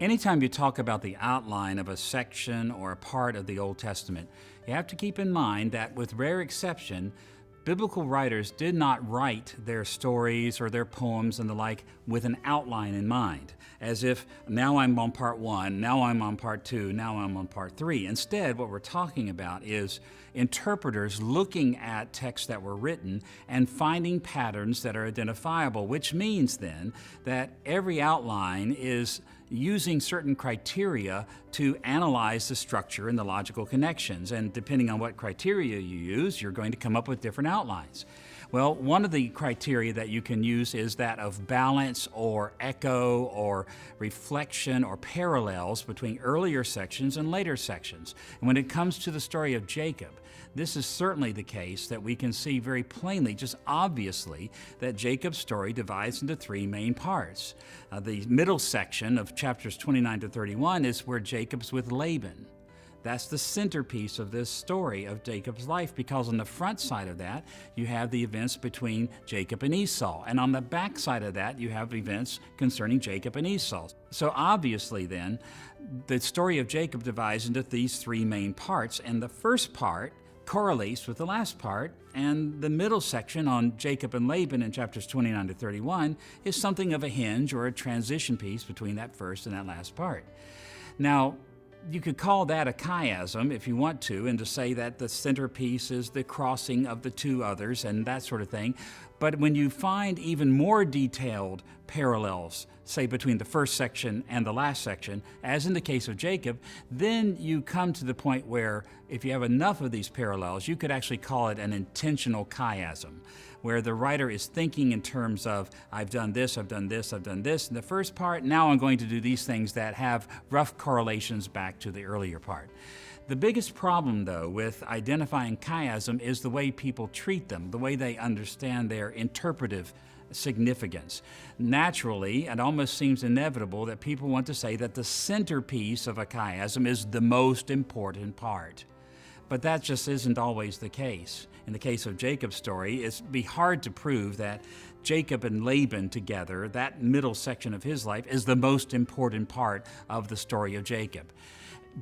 Anytime you talk about the outline of a section or a part of the Old Testament, you have to keep in mind that, with rare exception, biblical writers did not write their stories or their poems and the like with an outline in mind, as if now I'm on part 1, now I'm on part 2, now I'm on part 3. Instead, what we're talking about is interpreters looking at texts that were written and finding patterns that are identifiable, which means then that every outline is using certain criteria to analyze the structure and the logical connections. And depending on what criteria you use, you're going to come up with different outlines. Well, one of the criteria that you can use is that of balance or echo or reflection or parallels between earlier sections and later sections. And when it comes to the story of Jacob, this is certainly the case that we can see very plainly, just obviously, that Jacob's story divides into three main parts. The middle section of chapters 29 to 31 is where Jacob's with Laban. That's the centerpiece of this story of Jacob's life, because on the front side of that, you have the events between Jacob and Esau. And on the back side of that, you have events concerning Jacob and Esau. So obviously then, the story of Jacob divides into these three main parts. And the first part correlates with the last part, and the middle section on Jacob and Laban in chapters 29 to 31 is something of a hinge or a transition piece between that first and that last part. Now, you could call that a chiasm if you want to, and to say that the centerpiece is the crossing of the two others and that sort of thing. But when you find even more detailed parallels, say between the first section and the last section, as in the case of Jacob, then you come to the point where if you have enough of these parallels, you could actually call it an intentional chiasm, where the writer is thinking in terms of, I've done this, I've done this, I've done this in the first part, now I'm going to do these things that have rough correlations back to the earlier part. The biggest problem, though, with identifying chiasm is the way people treat them, the way they understand their interpretive significance. Naturally, it almost seems inevitable that people want to say that the centerpiece of a chiasm is the most important part. But that just isn't always the case. In the case of Jacob's story, it'd be hard to prove that Jacob and Laban together, that middle section of his life, is the most important part of the story of Jacob.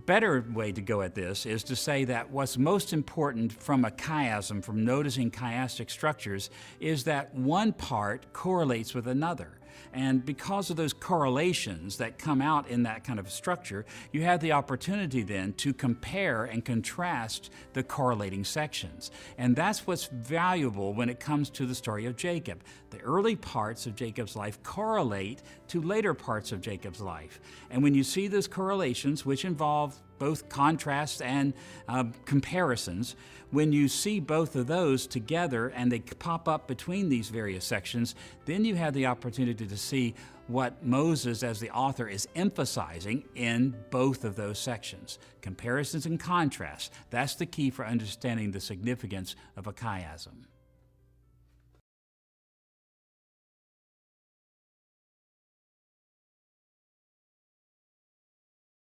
Better way to go at this is to say that what's most important from a chiasm, from noticing chiastic structures, is that one part correlates with another. And because of those correlations that come out in that kind of structure, you have the opportunity then to compare and contrast the correlating sections. And that's what's valuable when it comes to the story of Jacob. The early parts of Jacob's life correlate to later parts of Jacob's life. And when you see those correlations, which involve both contrasts and comparisons, when you see both of those together and they pop up between these various sections, then you have the opportunity to see what Moses, as the author, is emphasizing in both of those sections. Comparisons and contrasts, that's the key for understanding the significance of a chiasm.